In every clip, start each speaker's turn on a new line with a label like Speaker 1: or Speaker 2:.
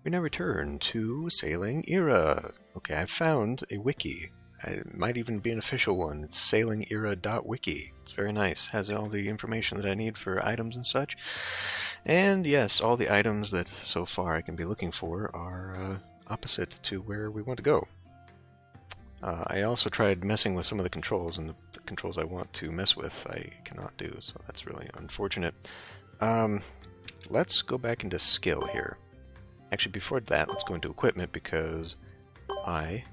Speaker 1: We now return to Sailing Era. Okay, I've found a wiki. It might even be an official one. It's sailingera.wiki. It's very nice. Has all the information that I need for items and such. And yes, all the items that so far I can be looking for are opposite to where we want to go. I also tried messing with some of the controls, and the controls I want to mess with I cannot do, so that's really unfortunate. Let's go back into skill here. Actually, before that, let's go into equipment, because I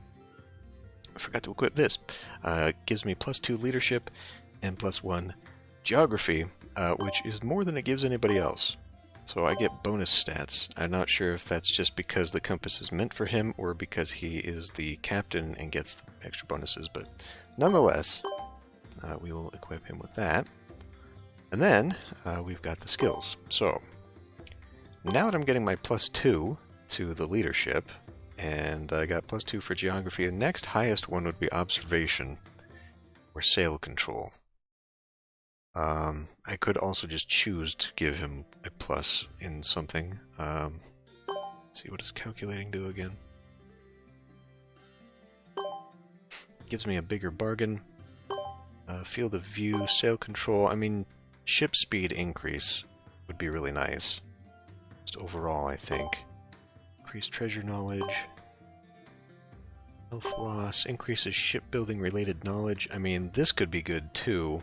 Speaker 1: forgot to equip this. It gives me +2 leadership and +1 geography, which is more than it gives anybody else. So I get bonus stats. I'm not sure if that's just because the compass is meant for him or because he is the captain and gets extra bonuses, but nonetheless, we will equip him with that. And then we've got the skills. So now that I'm getting my +2 to the leadership, and I got +2 for geography, the next highest one would be observation or sail control. I could also just choose to give him a plus in something. Let's see, what does calculating do again? Gives me a bigger bargain. Field of view, sail control. I mean, ship speed increase would be really nice. Just overall, I think. Increased treasure knowledge. Health loss. Increases shipbuilding related knowledge. I mean, this could be good too.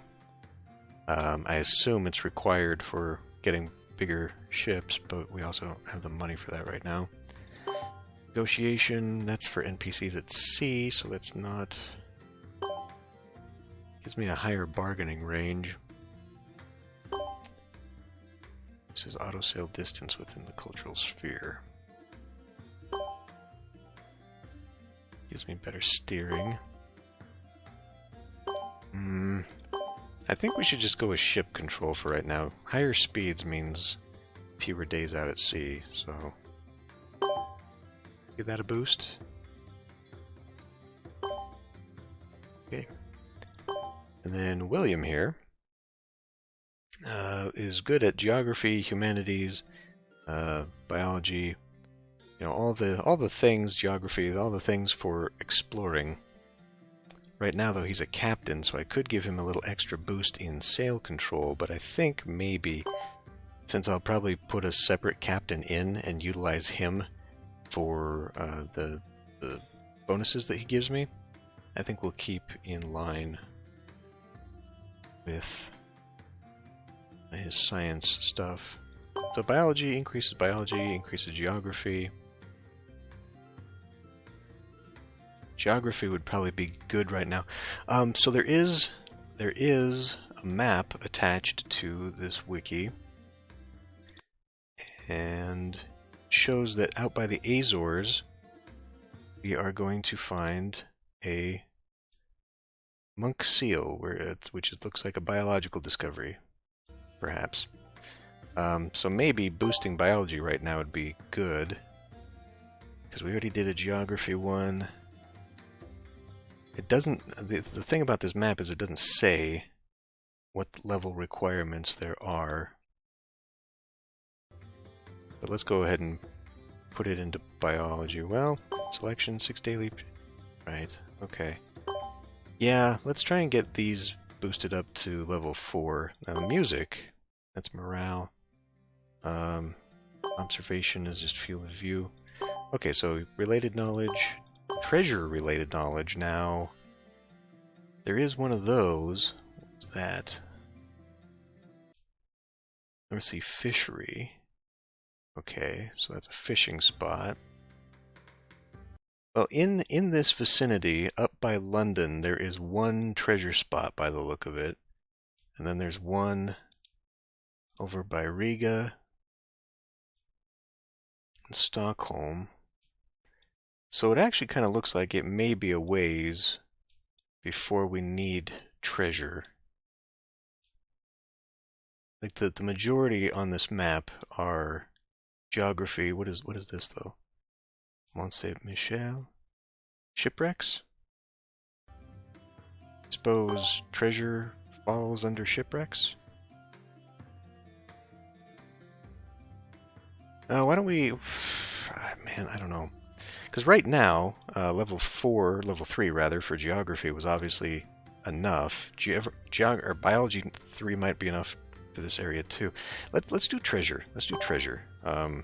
Speaker 1: I assume it's required for getting bigger ships, but we also don't have the money for that right now. Negotiation, that's for NPCs at sea, so that's not... Gives me a higher bargaining range. This is auto-sail distance within the cultural sphere. Gives me better steering. I think we should just go with ship control for right now. Higher speeds means fewer days out at sea, so... Give that a boost. Okay. And then William here is good at geography, humanities, biology, you know, all the things, geography, all the things for exploring. Right now, though, he's a captain, so I could give him a little extra boost in sail control, but I think maybe, since I'll probably put a separate captain in and utilize him for the bonuses that he gives me, I think we'll keep in line with his science stuff. So biology increases geography. Geography would probably be good right now. So there is a map attached to this wiki, and shows that out by the Azores we are going to find a monk seal, which looks like a biological discovery, perhaps. So maybe boosting biology right now would be good, because we already did a geography one. It doesn't. The thing about this map is it doesn't say what level requirements there are. But let's go ahead and put it into biology. Well, selection 6 daily. Right. Okay. Yeah. Let's try and get these boosted up to level 4. Now the music. That's morale. Observation is just field of view. Okay. So related knowledge. Treasure-related knowledge. Now, there is one of those that... Let's see, fishery. Okay, so that's a fishing spot. Well, in this vicinity, up by London, there is one treasure spot by the look of it. And then there's one over by Riga and Stockholm. So it actually kind of looks like it may be a ways before we need treasure. Like the majority on this map are geography. What is this though? Mont Saint Michel? Shipwrecks? Suppose treasure falls under shipwrecks? Why don't we... man, I don't know. Because right now, level 3 rather, for geography was obviously enough. Or biology 3 might be enough for this area too. Let's do treasure. Let's do treasure. I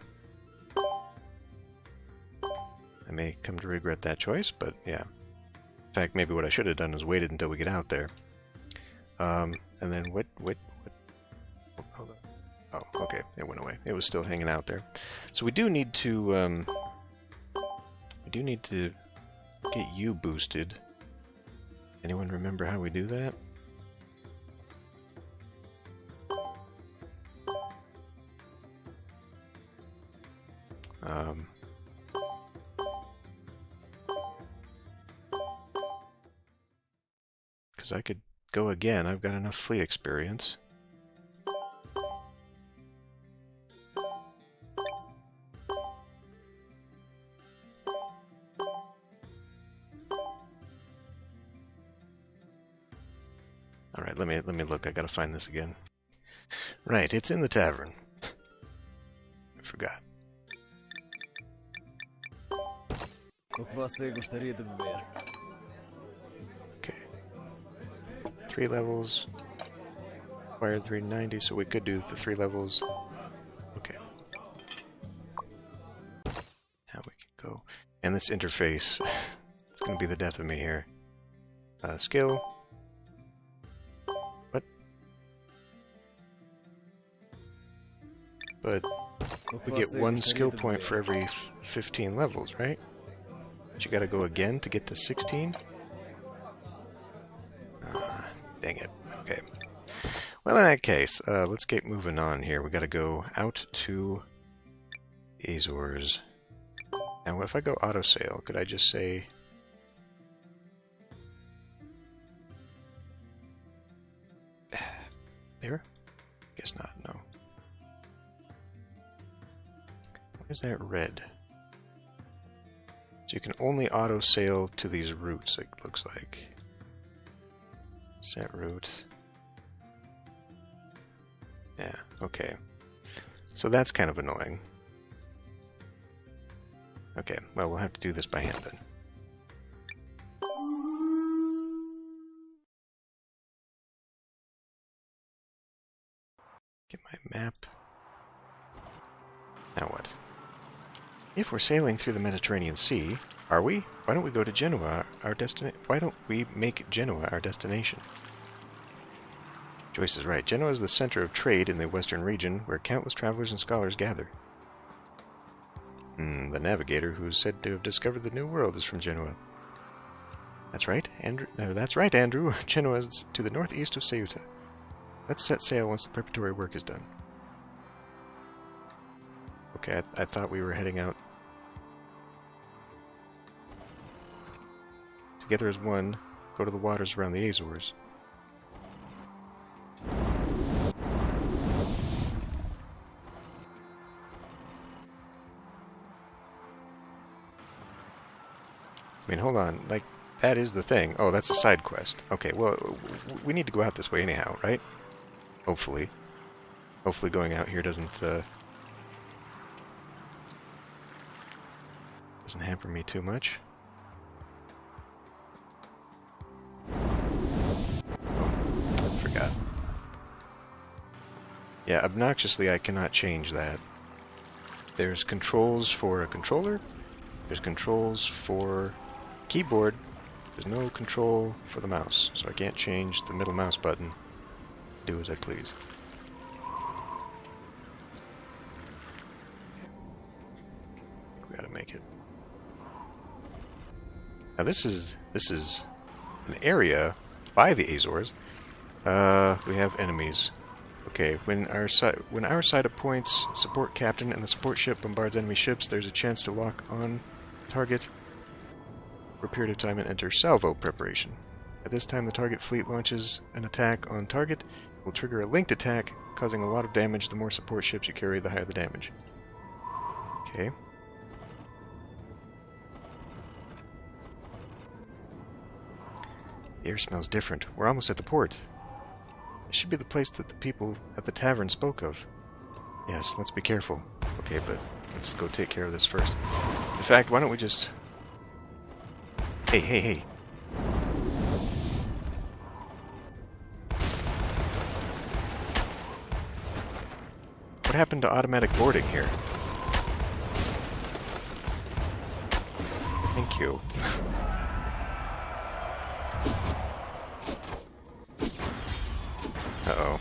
Speaker 1: may come to regret that choice, but yeah. In fact, maybe what I should have done is waited until we get out there. And then what? Hold on. Oh, okay, it went away. It was still hanging out there. So we do need to get you boosted. Anyone remember how we do that? Because I could go again. I've got enough fleet experience. All right, let me look. I gotta find this again. Right, it's in the tavern. I forgot. Okay. 3 levels. Required 390, so we could do the 3 levels. Okay. Now we can go. And this interface, it's going to be the death of me here. Skill. What? But we get 1 skill point for every 15 levels, right? But you gotta go again to get to 16? Dang it. Okay. Well, in that case, let's get moving on here. We gotta go out to Azores. Now, if I go auto sail, could I just say... there? Guess not, no. Why is that red? So you can only auto sail to these routes, it looks like. Set route. Yeah, okay. So that's kind of annoying. Okay, well, we'll have to do this by hand then. Get my map. Now what? If we're sailing through the Mediterranean Sea, are we? Why don't we go to Genoa, our destination? Why don't we make Genoa our destination? Joyce is right. Genoa is the center of trade in the western region, where countless travelers and scholars gather. The navigator who is said to have discovered the New World is from Genoa. That's right, Andrew. That's right, Andrew. Genoa is to the northeast of Ceuta. Let's set sail once the preparatory work is done. Okay, I thought we were heading out together as one. Go to the waters around the Azores. I mean, hold on, like, that is the thing. Oh, that's a side quest. Okay, well, we need to go out this way anyhow, right? Hopefully. Hopefully going out here doesn't hamper me too much. Oh, I forgot. Yeah, obnoxiously I cannot change that. There's controls for a controller. There's controls for keyboard. There's no control for the mouse, so I can't change the middle mouse button. Do as I please. I think we gotta make it. Now this is an area by the Azores. We have enemies. Okay, when our side appoints support captain and the support ship bombards enemy ships, there's a chance to lock on target for a period of time and enter salvo preparation. At this time, the target fleet launches an attack on target. It will trigger a linked attack, causing a lot of damage. The more support ships you carry, the higher the damage. Okay. The air smells different. We're almost at the port. This should be the place that the people at the tavern spoke of. Yes, let's be careful. Okay, but let's go take care of this first. In fact, why don't we just... Hey, hey, hey. What happened to automatic boarding here? Thank you. Uh-oh.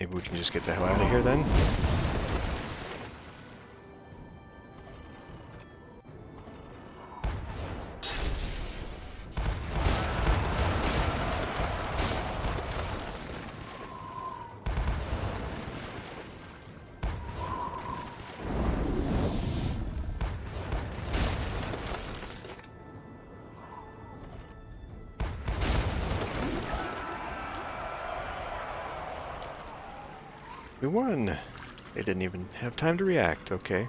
Speaker 1: Maybe we can just get the hell out of here then? We won! They didn't even have time to react, okay.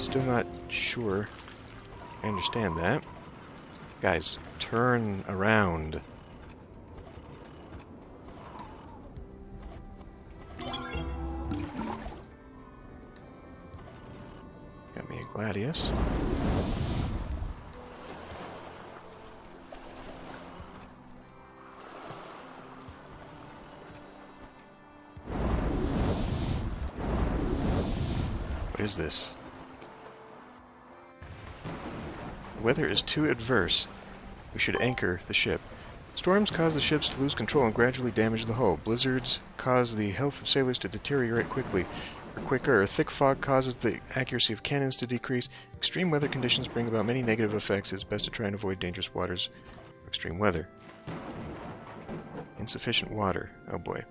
Speaker 1: Still not sure I understand that. Guys, turn around. Got me a Gladius. What is this? The weather is too adverse. We should anchor the ship. Storms cause the ships to lose control and gradually damage the hull. Blizzards cause the health of sailors to deteriorate quicker. Thick fog causes the accuracy of cannons to decrease. Extreme weather conditions bring about many negative effects. It's best to try and avoid dangerous waters or extreme weather. Insufficient water. Oh boy.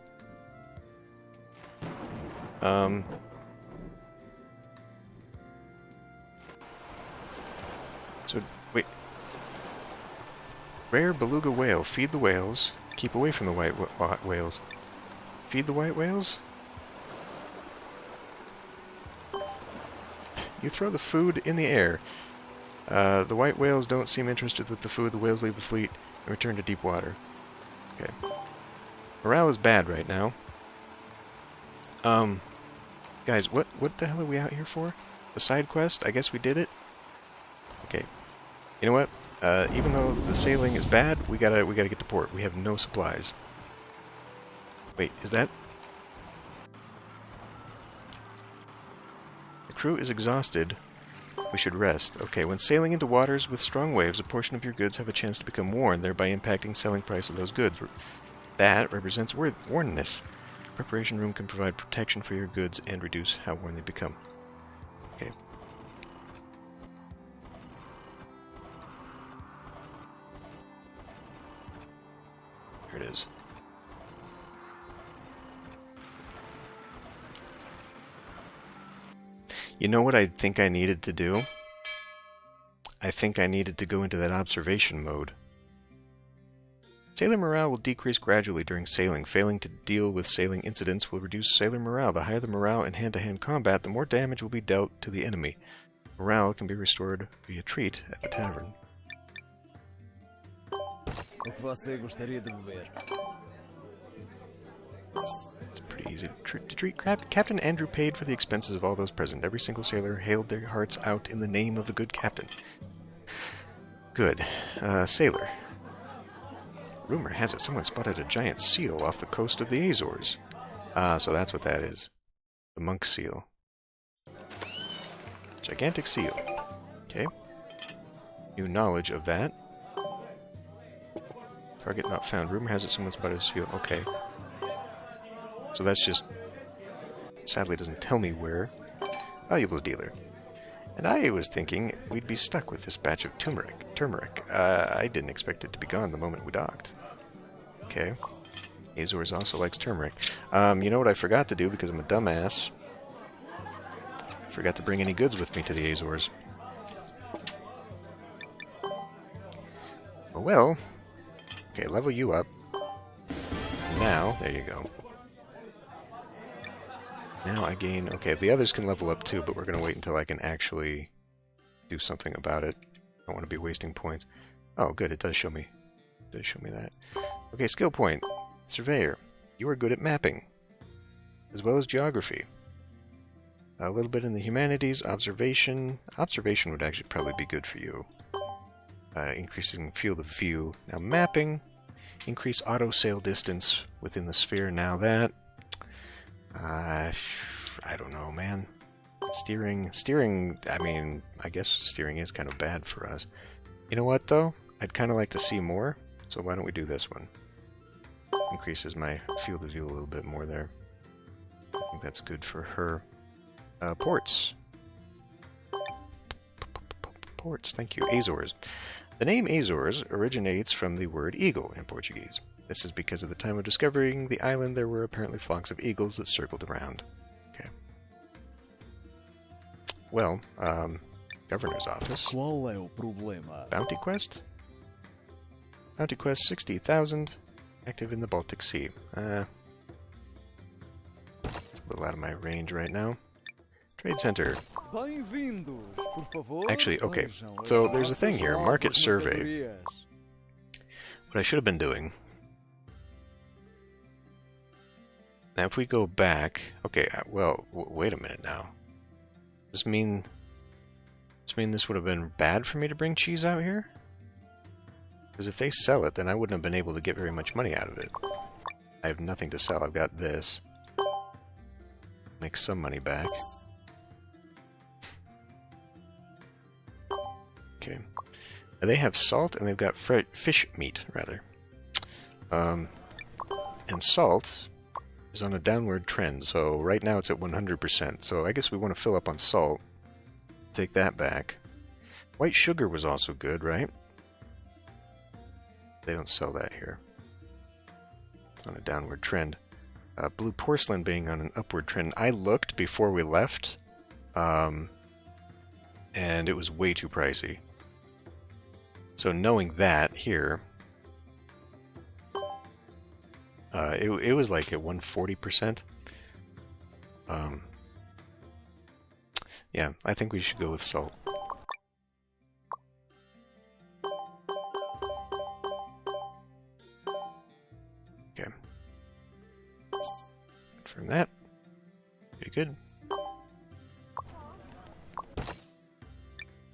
Speaker 1: So, wait. Rare beluga whale. Feed the whales. Keep away from the white whales. Feed the white whales? You throw the food in the air. The white whales don't seem interested with the food. The whales leave the fleet and return to deep water. Okay. Morale is bad right now. Guys, what the hell are we out here for? The side quest? I guess we did it? Okay. You know what? Even though the sailing is bad, we gotta get to port. We have no supplies. Wait, is that... The crew is exhausted. We should rest. Okay, when sailing into waters with strong waves, a portion of your goods have a chance to become worn, thereby impacting selling price of those goods. That represents wornness. Preparation room can provide protection for your goods and reduce how worn they become. Okay. There it is. You know what I think I needed to do? I think I needed to go into that observation mode. Sailor morale will decrease gradually during sailing. Failing to deal with sailing incidents will reduce sailor morale. The higher the morale in hand-to-hand combat, the more damage will be dealt to the enemy. Morale can be restored via treat at the tavern. It's pretty easy to treat. Captain Andrew paid for the expenses of all those present. Every single sailor hailed their hearts out in the name of the good captain. Good. Sailor. Rumor has it someone spotted a giant seal off the coast of the Azores. So that's what that is. The monk seal. Gigantic seal. Okay. New knowledge of that. Target not found. Rumor has it someone spotted a seal. Okay. So that's just... Sadly doesn't tell me where. Valuables dealer. And I was thinking we'd be stuck with this batch of turmeric. I didn't expect it to be gone the moment we docked. Okay. Azores also likes turmeric. You know what I forgot to do because I'm a dumbass? I forgot to bring any goods with me to the Azores. Oh well. Okay, level you up. Now, there you go. Now I gain... Okay, the others can level up too, but we're going to wait until I can actually do something about it. I don't want to be wasting points. Oh, good, it does show me. It does show me that. Okay, skill point. Surveyor. You are good at mapping, as well as geography. A little bit in the humanities, observation. Observation would actually probably be good for you. Increasing field of view. Now mapping. Increase auto sail distance within the sphere. Now that... I don't know, man. Steering, I mean, I guess steering is kind of bad for us. You know what, though? I'd kind of like to see more, so why don't we do this one? Increases my field of view a little bit more there. I think that's good for her. Ports. Ports, thank you. Azores. The name Azores originates from the word eagle in Portuguese. This is because at the time of discovering the island there were apparently flocks of eagles that circled around. Okay. Well, Governor's Office.
Speaker 2: Qual é o problema?
Speaker 1: Bounty Quest? Bounty Quest 60,000. Active in the Baltic Sea. It's a little out of my range right now. Trade Center. Actually, okay. So there's a thing here. Market Survey. What I should have been doing... Now if we go back... Okay, well, wait a minute now. Does this mean this would have been bad for me to bring cheese out here? Because if they sell it, then I wouldn't have been able to get very much money out of it. I have nothing to sell. I've got this. Make some money back. Okay. Now they have salt and they've got fish meat, rather. And salt is on a downward trend, so right now it's at 100%. So I guess we want to fill up on salt. Take that back. White sugar was also good, right? They don't sell that here. It's on a downward trend. Blue porcelain being on an upward trend. I looked before we left, and it was way too pricey. So knowing that here, it was like at 140%. Yeah, I think we should go with salt. Okay. Confirm that. Pretty good.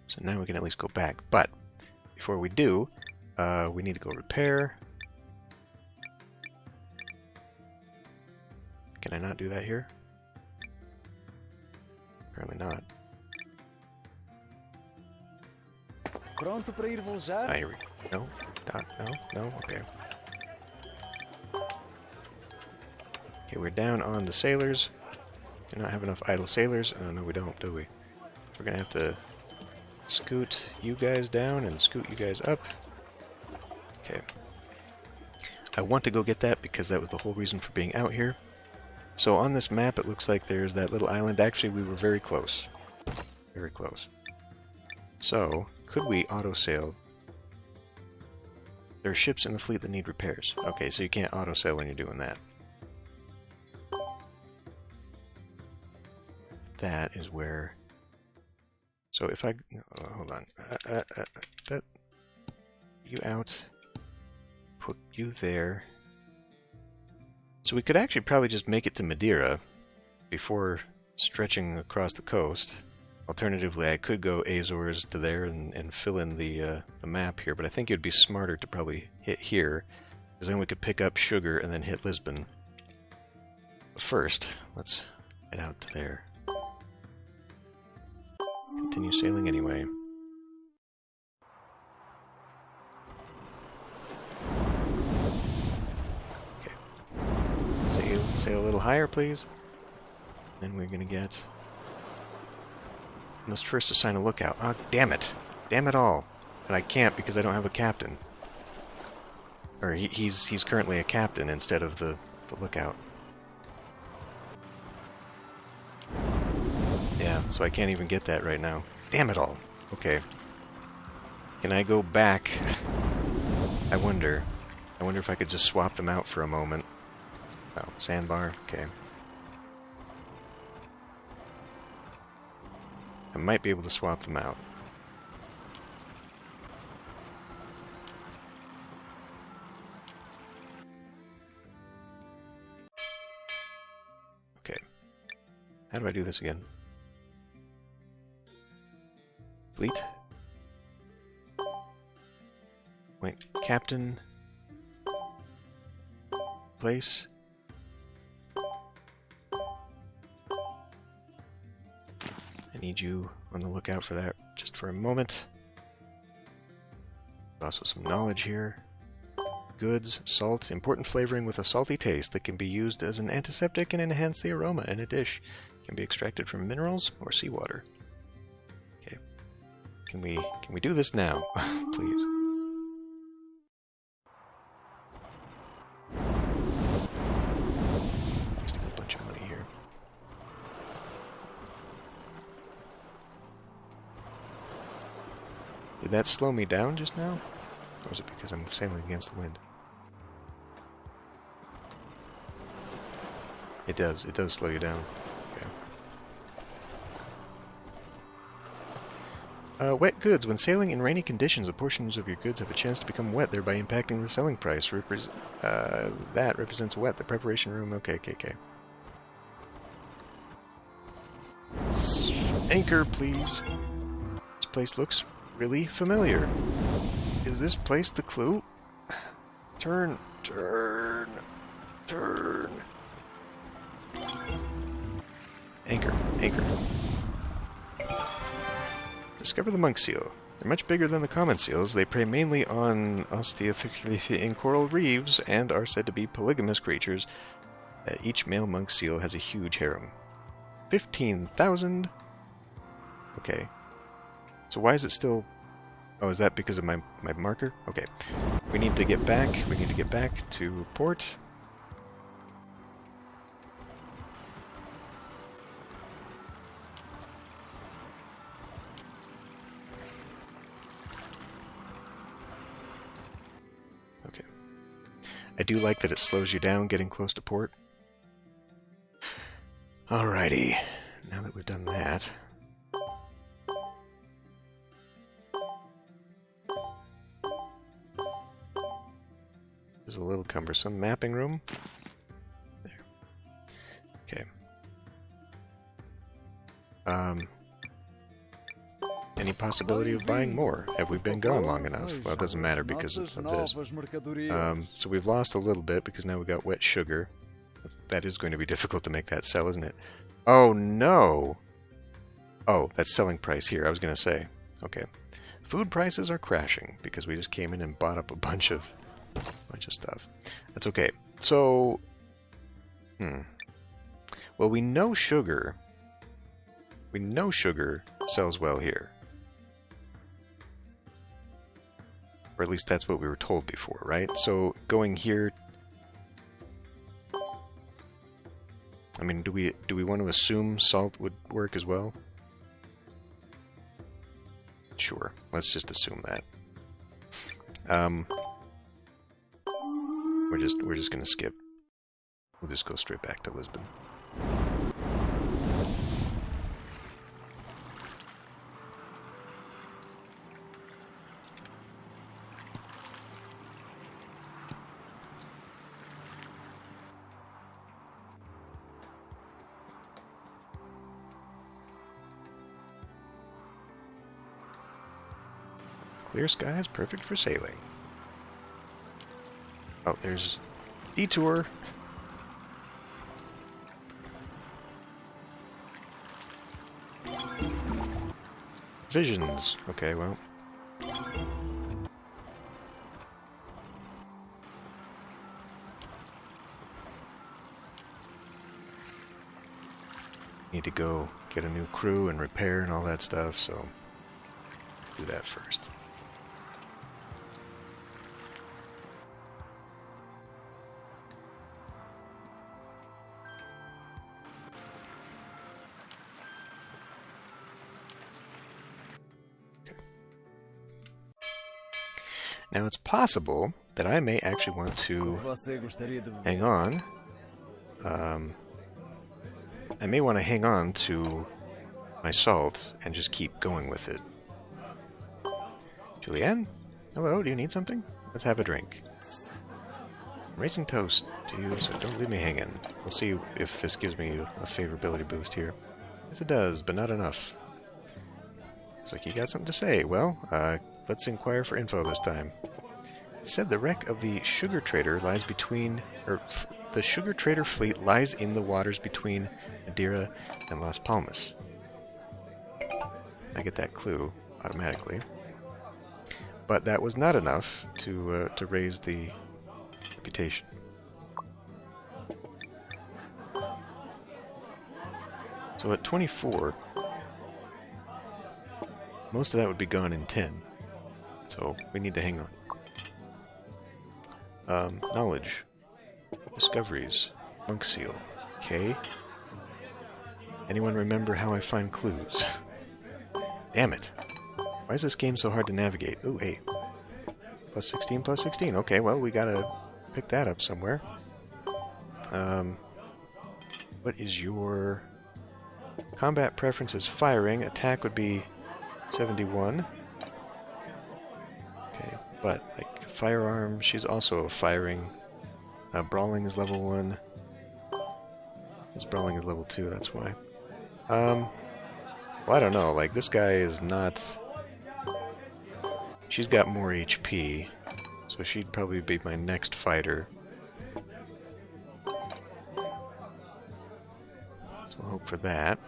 Speaker 1: So now we can at least go back. But before we do, we need to go repair. Can I not do that here? Apparently not.
Speaker 2: Pronto para ir velejar?
Speaker 1: Here we go. No, no, okay. Okay, we're down on the sailors. Do not have enough idle sailors. Oh, no, we don't, do we? We're gonna have to scoot you guys down and scoot you guys up. Okay. I want to go get that because that was the whole reason for being out here. So on this map, it looks like there's that little island. Actually, we were very close. Very close. So, could we auto-sail? There are ships in the fleet that need repairs. Okay, so you can't auto-sail when you're doing that. That is where... So if I... hold on. That... You out. Put you there. So we could actually probably just make it to Madeira before stretching across the coast. Alternatively, I could go Azores to there and fill in the map here, but I think it would be smarter to probably hit here, because then we could pick up sugar and then hit Lisbon. But first, let's head out to there. Continue sailing anyway. Sail a little higher, please. Then we're gonna get... Must first assign a lookout. Oh, damn it! Damn it all! And I can't because I don't have a captain. Or he's currently a captain instead of the lookout. Yeah, so I can't even get that right now. Damn it all! Okay. Can I go back? I wonder. I wonder if I could just swap them out for a moment. Oh, sandbar, okay. I might be able to swap them out. How do I do this again? Fleet? Wait, Captain? Place? I need you on the lookout for that just for a moment. Also some knowledge here. Goods, salt, important flavoring with a salty taste that can be used as an antiseptic and enhance the aroma in a dish. Can be extracted from minerals or seawater. Okay. Can we do this now? Please. Wasting a bunch of money here. Did that slow me down just now? Or is it because I'm sailing against the wind? It does slow you down. Okay. Wet goods. When sailing in rainy conditions, the portions of your goods have a chance to become wet, thereby impacting the selling price. That represents wet. The preparation room. Okay. Anchor, please. This place looks really familiar. Is this place the clue? Turn. Anchor. Discover the monk seal. They're much bigger than the common seals. They prey mainly on osteothecally in coral reefs and are said to be polygamous creatures. Each male monk seal has a huge harem. 15,000? Okay. So why is it still... Oh, is that because of my marker? Okay. We need to get back. We need to get back to port. Okay. I do like that it slows you down getting close to port. Alrighty. Now that we've done that... Is a little cumbersome. Mapping room. There. Okay. Any possibility of buying more? Have we been gone long enough? Well, it doesn't matter because of this. So we've lost a little bit because now we've got wet sugar. That is going to be difficult to make that sell, isn't it? Oh, no! Oh, that's selling price here, I was going to say. Okay. Food prices are crashing because we just came in and bought up a bunch of stuff. That's okay. So, well, we know sugar sells well here. Or at least that's what we were told before, right? So, going here... I mean, do we want to assume salt would work as well? Sure. Let's just assume that. We're just gonna skip. We'll just go straight back to Lisbon. Clear skies, perfect for sailing. Oh, there's detour. Visions. Okay, well. Need to go get a new crew and repair and all that stuff, so do that first. Now, it's possible that I may actually want to hang on. I may want to hang on to my salt and just keep going with it. Julianne? Hello, do you need something? Let's have a drink. Raisin toast to you, so don't leave me hanging. We'll see if this gives me a favorability boost here. Yes, it does, but not enough. Looks like you got something to say. Well, let's inquire for info this time. It said the wreck of the sugar trader lies between, the sugar trader fleet lies in the waters between Madeira and Las Palmas. I get that clue automatically, but that was not enough to raise the reputation. So at 24, most of that would be gone in 10. So we need to hang on. Knowledge. Discoveries. Monk seal. Okay. Anyone remember how I find clues? Damn it. Why is this game so hard to navigate? Ooh, 8. Plus 16, plus 16. Okay, well, we gotta pick that up somewhere. What is your... Combat preference is firing. Attack would be 71. Okay, but, like, firearm, she's also firing. Brawling is level 1. This brawling is level 2, that's why. Well, I don't know, like, this guy is not... She's got more HP, so she'd probably be my next fighter. So we'll hope for that.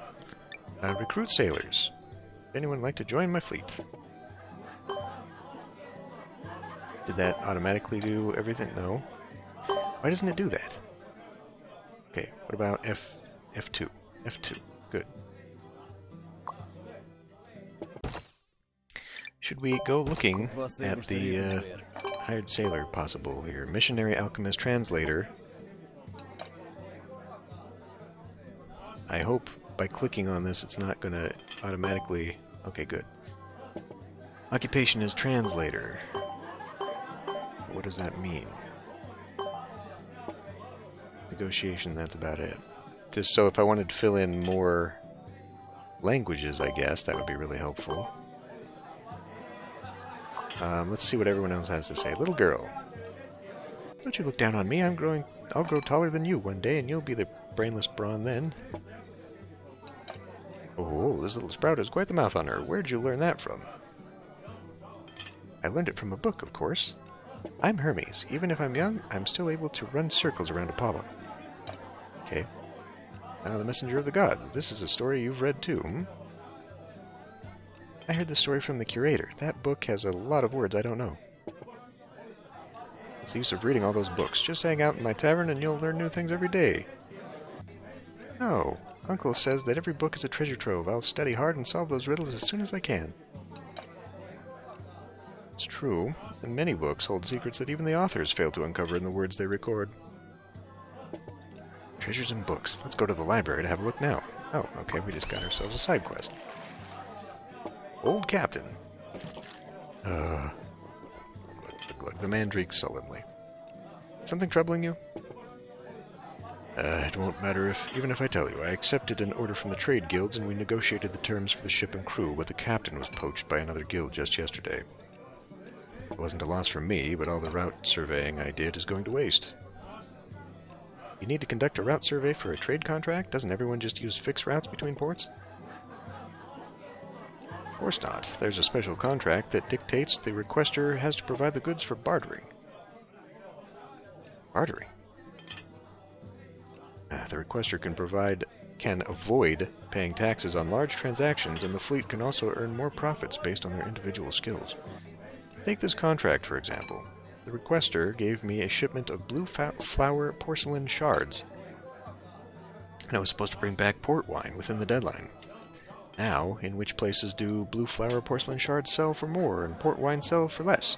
Speaker 1: Recruit sailors. Anyone like to join my fleet? Did that automatically do everything? No. Why doesn't it do that? Okay, what about F2? F2, good. Should we go looking at the hired sailor possible here? Missionary alchemist translator. I hope by clicking on this it's not going to automatically... Okay, good. Occupation is translator. What does that mean? Negotiation, that's about it. Just so if I wanted to fill in more languages, I guess, that would be really helpful. Let's see what everyone else has to say. Little girl. Don't you look down on me. I'll grow taller than you one day, and you'll be the brainless brawn then. Oh, this little sprout has quite the mouth on her. Where'd you learn that from? I learned it from a book, of course. I'm Hermes. Even if I'm young, I'm still able to run circles around Apollo. Okay. Now the messenger of the gods. This is a story you've read too, hmm? I heard the story from the curator. That book has a lot of words I don't know. What's the use of reading all those books? Just hang out in my tavern and you'll learn new things every day. No. Uncle says that every book is a treasure trove. I'll study hard and solve those riddles as soon as I can. It's true, and many books hold secrets that even the authors fail to uncover in the words they record. Treasures and books. Let's go to the library to have a look now. Oh, okay, we just got ourselves a side quest. Old Captain. Look, the man drinks sullenly. Something troubling you? It won't matter even if I tell you. I accepted an order from the trade guilds and we negotiated the terms for the ship and crew, but the captain was poached by another guild just yesterday. It wasn't a loss for me, but all the route surveying I did is going to waste. You need to conduct a route survey for a trade contract? Doesn't everyone just use fixed routes between ports? Of course not. There's a special contract that dictates the requester has to provide the goods for bartering. Bartering? The requester can avoid paying taxes on large transactions, and the fleet can also earn more profits based on their individual skills. Take this contract, for example. The requester gave me a shipment of blue flower porcelain shards, and I was supposed to bring back port wine within the deadline. Now, in which places do blue flower porcelain shards sell for more and port wine sell for less?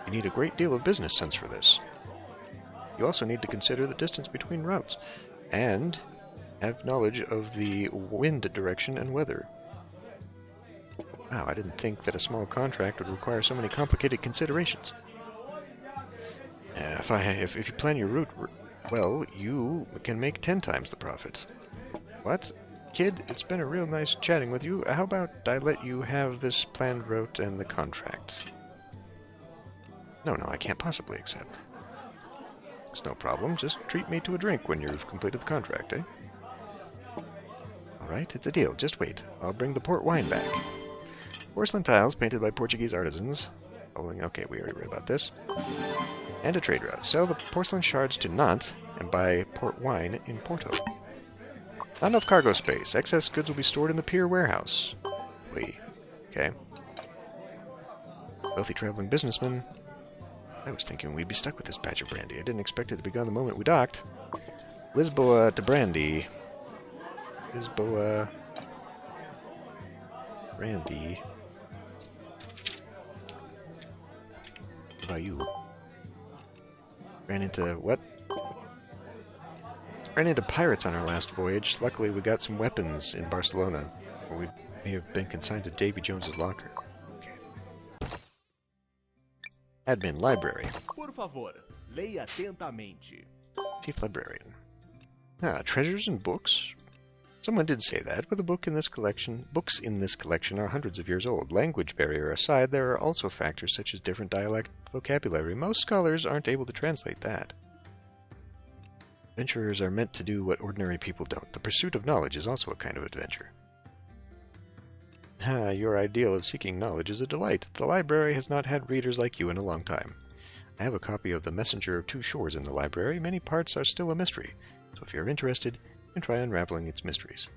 Speaker 1: You need a great deal of business sense for this. You also need to consider the distance between routes, and have knowledge of the wind direction and weather. Wow, I didn't think that a small contract would require so many complicated considerations. If you plan your route well, you can make 10 times the profit. What? Kid, it's been a real nice chatting with you. How about I let you have this planned route and the contract? No, I can't possibly accept. It's no problem. Just treat me to a drink when you've completed the contract, eh? Alright, it's a deal. Just wait. I'll bring the port wine back. Porcelain tiles painted by Portuguese artisans. Following, okay, we already read about this. And a trade route. Sell the porcelain shards to Nantes and buy port wine in Porto. Not enough cargo space. Excess goods will be stored in the pier warehouse. Wait. Okay. Wealthy traveling businessman. I was thinking we'd be stuck with this batch of brandy. I didn't expect it to be gone the moment we docked. Lisboa to brandy. Lisboa. Brandy. What about you? Ran into what? Ran into pirates on our last voyage. Luckily, we got some weapons in Barcelona, or we may have been consigned to Davy Jones's locker. Okay. Admin Library.
Speaker 3: Por favor, leia atentamente.
Speaker 1: Chief Librarian. Ah, treasures and books. Someone did say that, but the books in this collection are hundreds of years old. Language barrier aside, there are also factors such as different dialect vocabulary. Most scholars aren't able to translate that. Adventurers are meant to do what ordinary people don't. The pursuit of knowledge is also a kind of adventure. Ah, your ideal of seeking knowledge is a delight. The library has not had readers like you in a long time. I have a copy of The Messenger of Two Shores in the library. Many parts are still a mystery, so if you're interested, you can try unraveling its mysteries.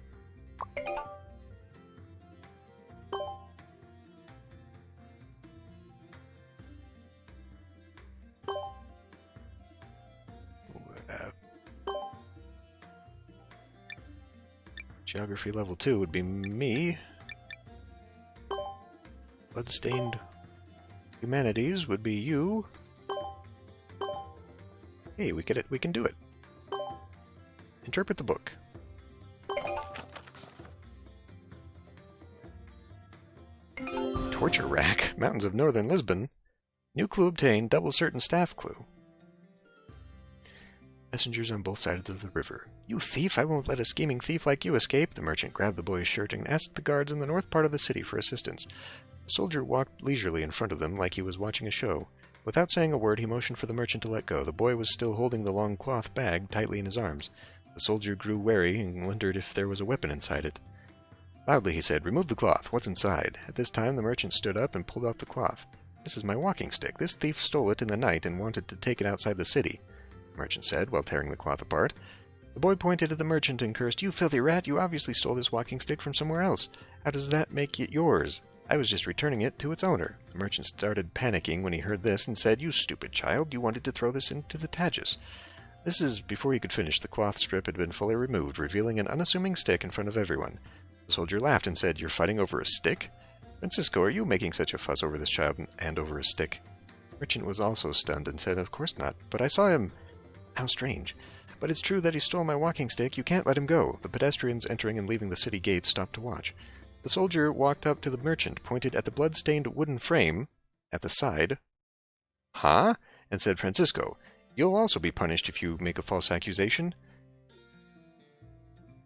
Speaker 1: Geography level 2 would be me. Bloodstained Humanities would be you. Hey, we can do it. Interpret the book. Torture rack. Mountains of northern Lisbon. New clue obtained. Double certain staff clue. Messengers on both sides of the river. You thief! I won't let a scheming thief like you escape! The merchant grabbed the boy's shirt and asked the guards in the north part of the city for assistance. The soldier walked leisurely in front of them like he was watching a show. Without saying a word, he motioned for the merchant to let go. The boy was still holding the long cloth bag tightly in his arms. The soldier grew wary and wondered if there was a weapon inside it. Loudly he said, "Remove the cloth. What's inside?" At this time the merchant stood up and pulled off the cloth. "This is my walking stick. This thief stole it in the night and wanted to take it outside the city," the merchant said, while tearing the cloth apart. The boy pointed at the merchant and cursed, "You filthy rat! You obviously stole this walking stick from somewhere else. How does that make it yours? I was just returning it to its owner." The merchant started panicking when he heard this and said, "You stupid child! You wanted to throw this into the Tagus." This is before he could finish. The cloth strip had been fully removed, revealing an unassuming stick in front of everyone. The soldier laughed and said, "You're fighting over a stick? Francisco, are you making such a fuss over this child and over a stick?" The merchant was also stunned and said, "Of course not, but I saw him. How strange. But it's true that he stole my walking stick. You can't let him go." The pedestrians entering and leaving the city gates stopped to watch. The soldier walked up to the merchant, pointed at the blood-stained wooden frame at the side, "Huh?" and said, "Francisco, you'll also be punished if you make a false accusation."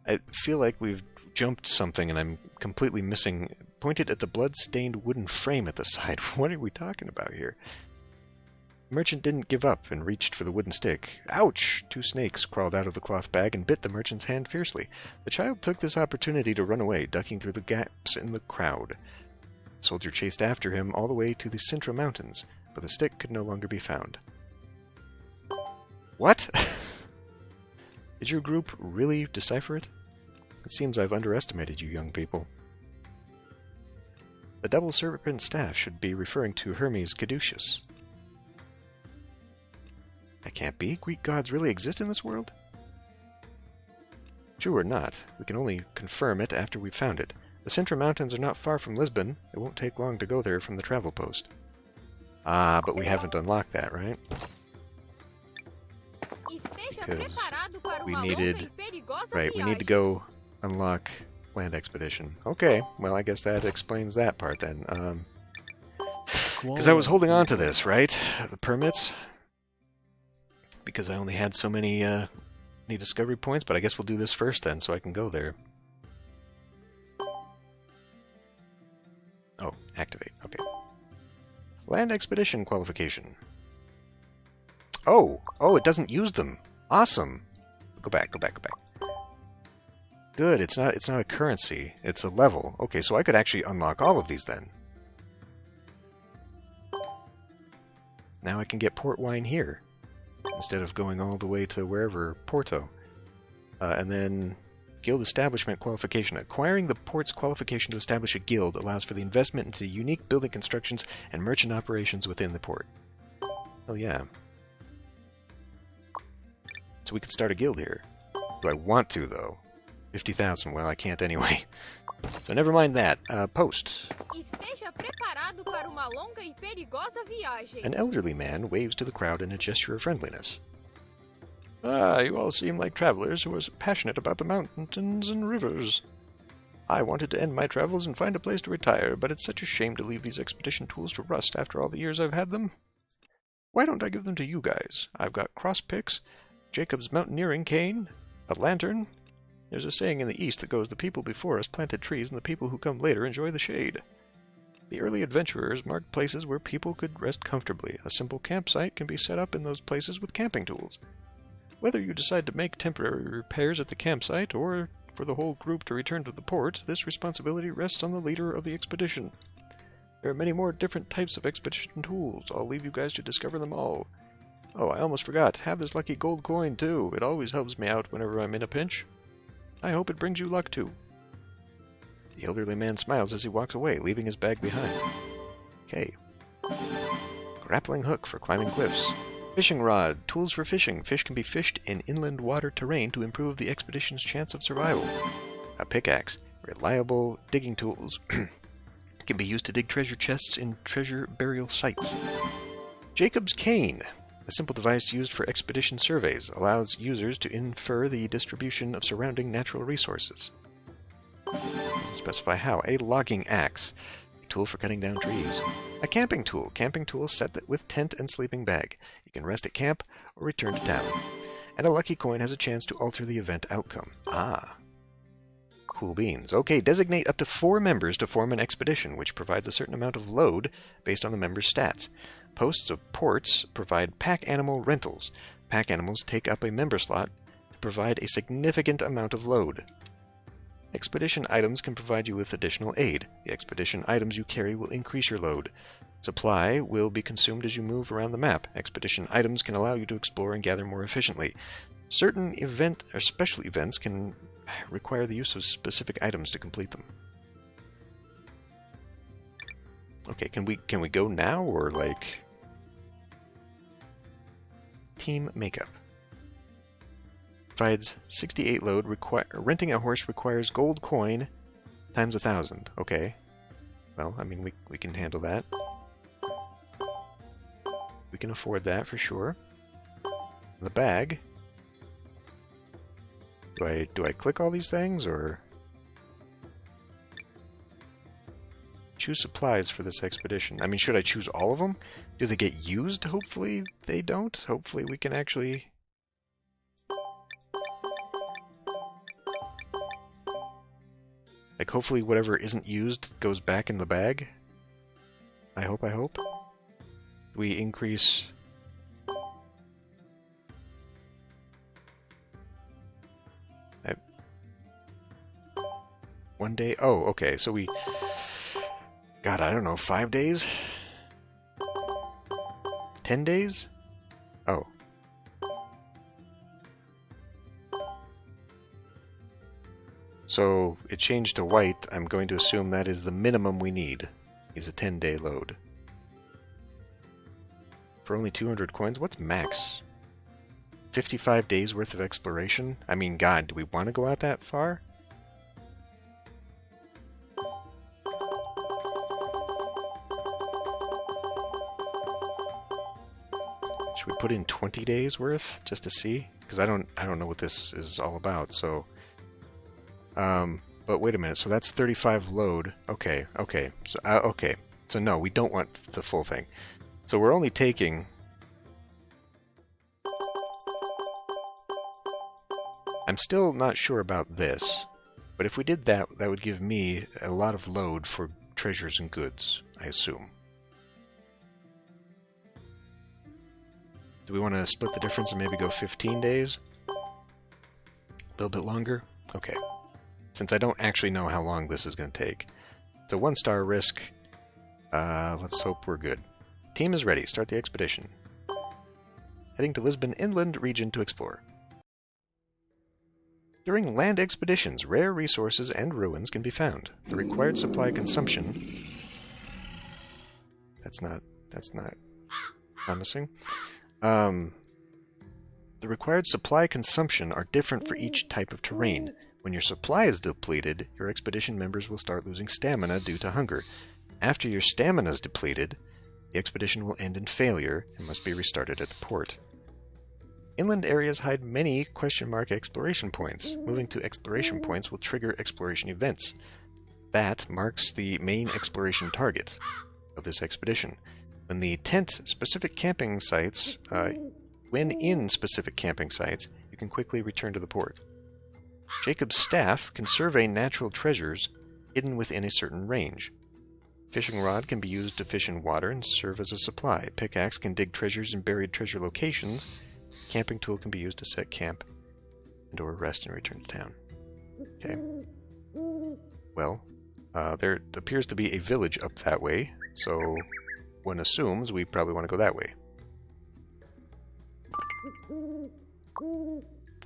Speaker 1: I feel like we've jumped something and I'm completely missing. Pointed at the blood-stained wooden frame at the side. What are we talking about here? The merchant didn't give up and reached for the wooden stick. Ouch! 2 snakes crawled out of the cloth bag and bit the merchant's hand fiercely. The child took this opportunity to run away, ducking through the gaps in the crowd. The soldier chased after him all the way to the Sintra Mountains, but the stick could no longer be found. What? Did your group really decipher it? It seems I've underestimated you young people. The double serpent staff should be referring to Hermes Caduceus. That can't be. Greek gods really exist in this world? True or not, we can only confirm it after we've found it. The Sintra Mountains are not far from Lisbon. It won't take long to go there from the travel post. Ah, but we haven't unlocked that, right? Because we needed... Right, we need to go unlock land expedition. Okay, well I guess that explains that part then. Because I was holding on to this, right? The permits. Because I only had so many discovery points, but I guess we'll do this first then, so I can go there. Oh, activate. Okay. Land expedition qualification. Oh! Oh, it doesn't use them! Awesome! Go back, go back, go back. Good, it's not a currency, it's a level. Okay, so I could actually unlock all of these then. Now I can get port wine here, instead of going all the way to wherever, Porto. And then, guild establishment qualification. Acquiring the port's qualification to establish a guild allows for the investment into unique building constructions and merchant operations within the port. Oh yeah. So we can start a guild here. Do I want to, though? 50,000. Well, I can't anyway. So never mind that. Post.
Speaker 4: Esteja preparado para uma longa e perigosa viagem.
Speaker 1: An elderly man waves to the crowd in a gesture of friendliness. Ah, you all seem like travelers who are passionate about the mountains and rivers. I wanted to end my travels and find a place to retire, but it's such a shame to leave these expedition tools to rust after all the years I've had them. Why don't I give them to you guys? I've got cross picks, Jacob's mountaineering cane, a lantern. There's a saying in the East that goes, the people before us planted trees and the people who come later enjoy the shade. The early adventurers marked places where people could rest comfortably. A simple campsite can be set up in those places with camping tools. Whether you decide to make temporary repairs at the campsite or for the whole group to return to the port, this responsibility rests on the leader of the expedition. There are many more different types of expedition tools. I'll leave you guys to discover them all. Oh, I almost forgot. Have this lucky gold coin, too. It always helps me out whenever I'm in a pinch. I hope it brings you luck, too. The elderly man smiles as he walks away, leaving his bag behind. Okay. Grappling hook for climbing cliffs. Fishing rod. Tools for fishing. Fish can be fished in inland water terrain to improve the expedition's chance of survival. A pickaxe. Reliable digging tools. Can be used to dig treasure chests in treasure burial sites. Jacob's cane. A simple device used for expedition surveys, allows users to infer the distribution of surrounding natural resources. Doesn't specify how. A logging axe. A tool for cutting down trees. A camping tool. Camping tool set with tent and sleeping bag. You can rest at camp or return to town. And a lucky coin has a chance to alter the event outcome. Ah. Cool beans. Okay, designate up to 4 members to form an expedition, which provides a certain amount of load based on the members' stats. Posts of ports provide pack animal rentals. Pack animals take up a member slot to provide a significant amount of load. Expedition items can provide you with additional aid. The expedition items you carry will increase your load. Supply will be consumed as you move around the map. Expedition items can allow you to explore and gather more efficiently. Certain event or special events can require the use of specific items to complete them. Okay, can we go now, or like team makeup? Provides 68 load. Renting a horse requires gold coin times 1,000. Okay. Well, I mean, we can handle that. We can afford that for sure. The bag. Do I click all these things, or choose supplies for this expedition? I mean, should I choose all of them? Do they get used? Hopefully they don't. Hopefully we can actually... Like, hopefully whatever isn't used goes back in the bag. I hope. We increase... One day? Oh, okay, so we... God, I don't know, 5 days? 10 days? Oh. So, it changed to white. I'm going to assume that is the minimum we need, is a 10-day load. For only 200 coins? What's max? 55 days worth of exploration? I mean, God, do we want to go out that far? Should we put in 20 days worth just to see? Because I don't know what this is all about. So, but wait a minute. So that's 35 load. Okay. So okay. So no, we don't want the full thing. So we're only taking. I'm still not sure about this, but if we did that, that would give me a lot of load for treasures and goods, I assume. Do we want to split the difference and maybe go 15 days? A little bit longer? Okay. Since I don't actually know how long this is going to take. It's a 1-star risk. Let's hope we're good. Team is ready. Start the expedition. Heading to Lisbon Inland region to explore. During land expeditions, rare resources and ruins can be found. The required supply consumption... That's not promising. The required supply consumption are different for each type of terrain. When your supply is depleted, your expedition members will start losing stamina due to hunger. After your stamina is depleted, the expedition will end in failure and must be restarted at the port. Inland areas hide many exploration points. Moving to exploration points will trigger exploration events. That marks the main exploration target of this expedition. When in specific camping sites, you can quickly return to the port. Jacob's staff can survey natural treasures hidden within a certain range. Fishing rod can be used to fish in water and serve as a supply. Pickaxe can dig treasures in buried treasure locations. Camping tool can be used to set camp and/or rest and return to town. Okay. Well, there appears to be a village up that way, so one assumes we probably want to go that way.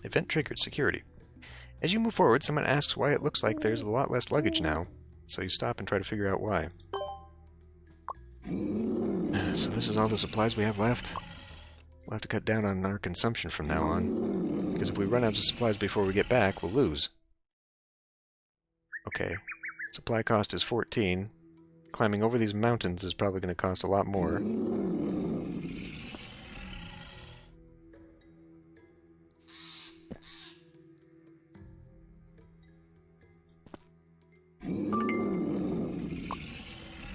Speaker 1: Event triggered. Security. As you move forward, someone asks why it looks like there's a lot less luggage now, so you stop and try to figure out why. So this is all the supplies we have left? We'll have to cut down on our consumption from now on, because if we run out of supplies before we get back, we'll lose. Okay. Supply cost is 14. Climbing over these mountains is probably going to cost a lot more.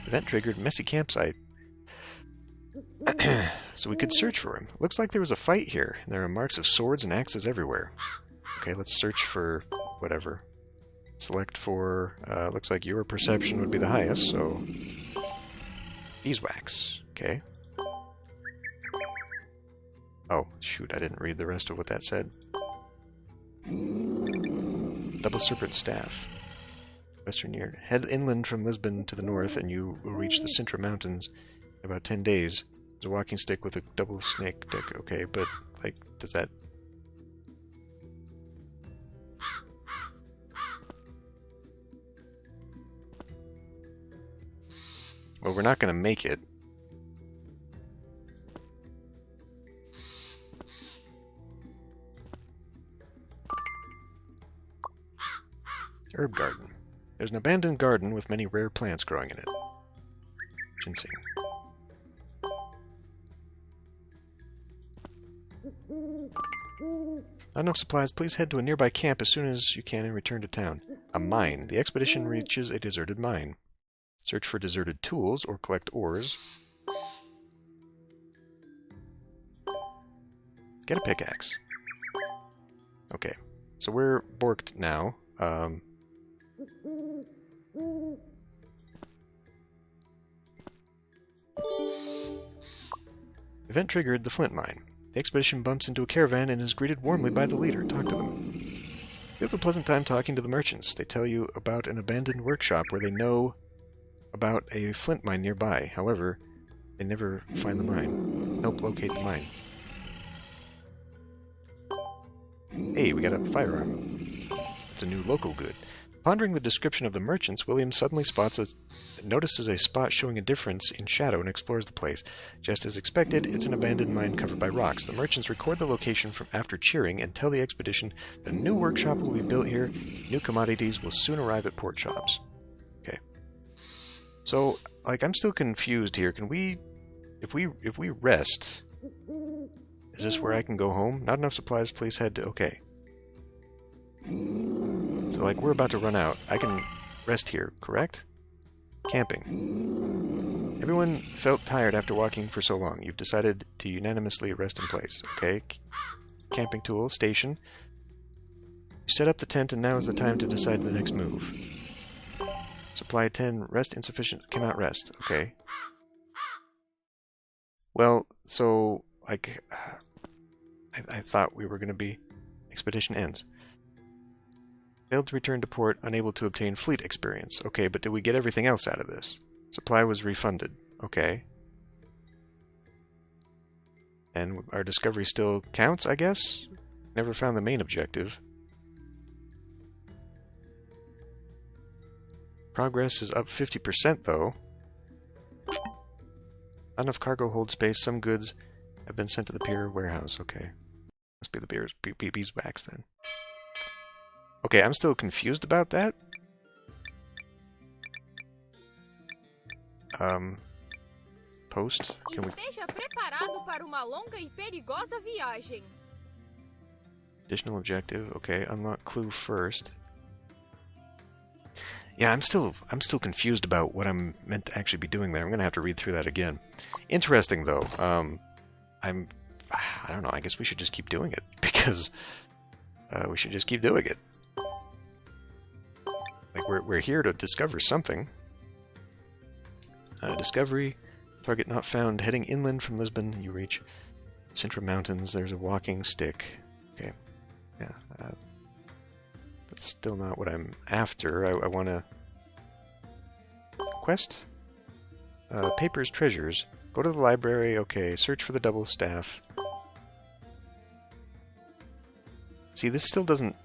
Speaker 1: Event triggered. Messy campsite. So we could search for him. Looks like there was a fight here, and there are marks of swords and axes everywhere. Okay, let's search for whatever. Select for, looks like your perception would be the highest, so... beeswax. Okay. Oh, shoot, I didn't read the rest of what that said. Double serpent staff. Western year. Head inland from Lisbon to the north, and you will reach the Sintra Mountains in about 10 days. There's a walking stick with a double snake deck. Okay, but, like, does that... Well, we're not going to make it. Herb garden. There's an abandoned garden with many rare plants growing in it. Ginseng. Not enough supplies. Please head to a nearby camp as soon as you can and return to town. A mine. The expedition reaches a deserted mine. Search for deserted tools or collect ores. Get a pickaxe. Okay, so we're borked now. Event triggered. The flint mine. The expedition bumps into a caravan and is greeted warmly by the leader. Talk to them. You have a pleasant time talking to the merchants. They tell you about an abandoned workshop where they know about a flint mine nearby. However, they never find the mine. Help locate the mine. Hey, we got a firearm. It's a new local good. Pondering the description of the merchants, William suddenly notices a spot showing a difference in shadow and explores the place. Just as expected, it's an abandoned mine covered by rocks. The merchants record the location from after cheering and tell the expedition that a new workshop will be built here. New commodities will soon arrive at port shops. Okay. So, like, I'm still confused here. Can we... If we rest... Is this where I can go home? Not enough supplies, please head to... Okay. So, like, we're about to run out. I can rest here, correct? Camping. Everyone felt tired after walking for so long. You've decided to unanimously rest in place. Okay. Camping tool, station. You set up the tent, and now is the time to decide the next move. Supply 10. Rest insufficient. Cannot rest. Okay. Well, so, like, I thought we were going to be... Expedition ends. Failed to return to port, unable to obtain fleet experience. Okay, but did we get everything else out of this? Supply was refunded. Okay. And our discovery still counts, I guess? Never found the main objective. Progress is up 50% though. Not enough cargo hold space. Some goods have been sent to the pier warehouse. Okay. Must be the beeswax then. Okay, I'm still confused about that. Post. Can we...
Speaker 4: Esteja preparado para uma longa e perigosa viagem.
Speaker 1: Additional objective. Okay, unlock clue first. Yeah, I'm still confused about what I'm meant to actually be doing there. I'm gonna have to read through that again. Interesting though. I don't know. I guess we should just keep doing it because we should just keep doing it. Like we're here to discover something. Discovery. Target not found. Heading inland from Lisbon, you reach Central Mountains. There's a walking stick. Okay. Yeah. That's still not what I'm after. I want to... Quest? Papers, treasures. Go to the library. Okay. Search for the double staff. See, this still doesn't...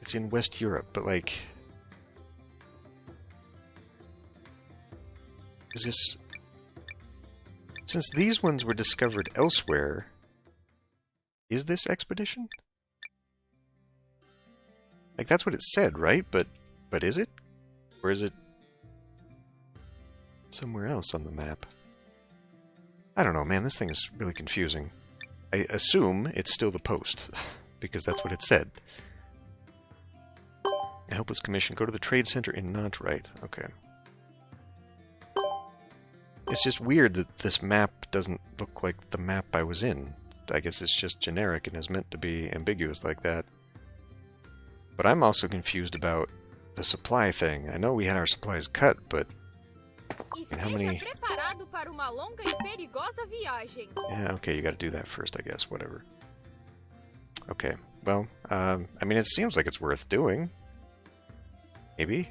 Speaker 1: It's in West Europe, but like... Is this... Since these ones were discovered elsewhere, is this expedition? Like, that's what it said, right? But is it? Or is it somewhere else on the map? I don't know, man. This thing is really confusing. I assume it's still the post, because that's what it said. A helpless commission. Go to the trade center in Nantes, right? Okay. It's just weird that this map doesn't look like the map I was in. I guess it's just generic and is meant to be ambiguous like that. But I'm also confused about the supply thing. I know we had our supplies cut, but... And how many... Yeah, okay, you gotta do that first, I guess. Whatever. Okay, well, I mean, it seems like it's worth doing. Maybe.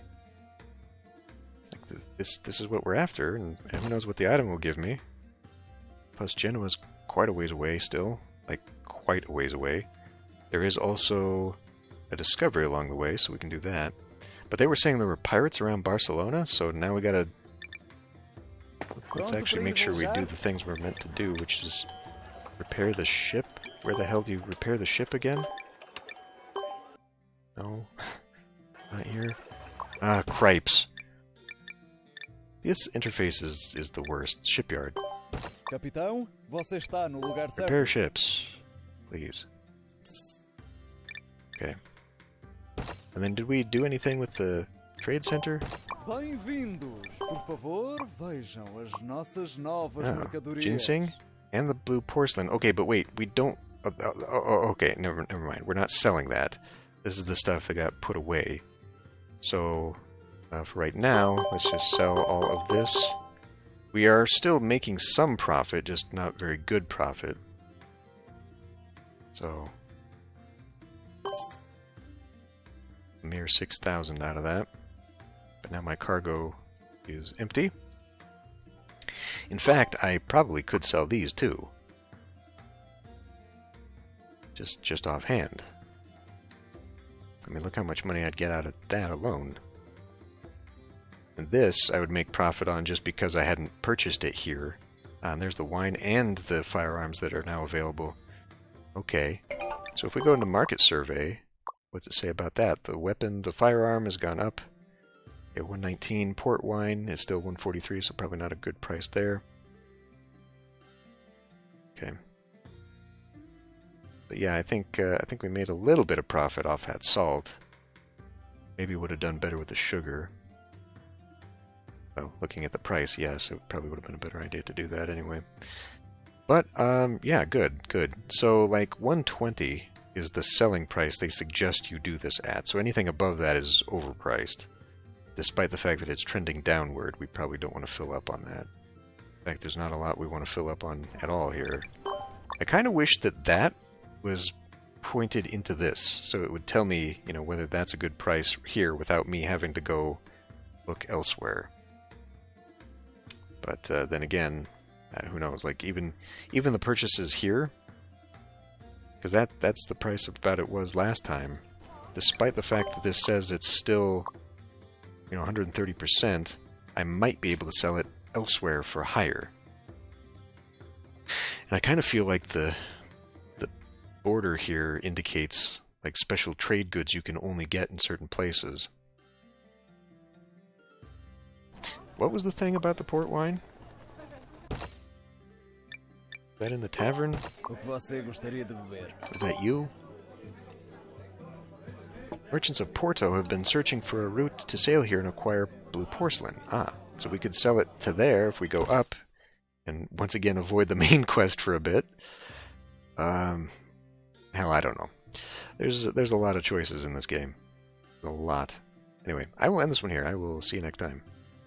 Speaker 1: Like this is what we're after, and who knows what the item will give me. Plus, Genoa's quite a ways away still. Like, quite a ways away. There is also a discovery along the way, so we can do that. But they were saying there were pirates around Barcelona, so now we gotta... Let's actually make sure we do the things we're meant to do, which is repair the ship. Where the hell do you repair the ship again? No. Not here. Ah, cripes. This interface is the worst. Shipyard.
Speaker 2: Capitão, você está no lugar certo.
Speaker 1: Repair ships, please. Okay. And then did we do anything with the trade center?
Speaker 2: Bem-vindos. Por favor, vejam as nossas novas mercadorias.
Speaker 1: Ginseng and the blue porcelain. Okay, but wait, we don't... okay, never mind. We're not selling that. This is the stuff that got put away. So, for right now, let's just sell all of this. We are still making some profit, just not very good profit. So, a mere 6,000 out of that. But now my cargo is empty. In fact, I probably could sell these too. Just offhand. I mean, look how much money I'd get out of that alone. And this I would make profit on just because I hadn't purchased it here. And there's the wine and the firearms that are now available. Okay. So if we go into market survey, what's it say about that? The weapon, the firearm has gone up. Okay, 119. Port wine is still 143, so probably not a good price there. Okay. But yeah, I think we made a little bit of profit off that salt. Maybe would have done better with the sugar. Well, looking at the price, yes, it probably would have been a better idea to do that anyway. But, yeah, good. So, like, 120 is the selling price they suggest you do this at. So anything above that is overpriced. Despite the fact that it's trending downward, we probably don't want to fill up on that. In fact, there's not a lot we want to fill up on at all here. I kind of wish that that was pointed into this, so it would tell me, you know, whether that's a good price here without me having to go look elsewhere. But then again, who knows? Like even the purchases here, because that's the price about it was last time. Despite the fact that this says it's still, you know, 130%, I might be able to sell it elsewhere for higher. And I kind of feel like the border here indicates like special trade goods you can only get in certain places. What was the thing about the port wine? Is that in the tavern?
Speaker 2: O que você gostaria de beber?
Speaker 1: Is that you? Merchants of Porto have been searching for a route to sail here and acquire blue porcelain. Ah, so we could sell it to there if we go up and once again avoid the main quest for a bit. Hell, I don't know. There's a lot of choices in this game. A lot. Anyway, I will end this one here. I will see you next time.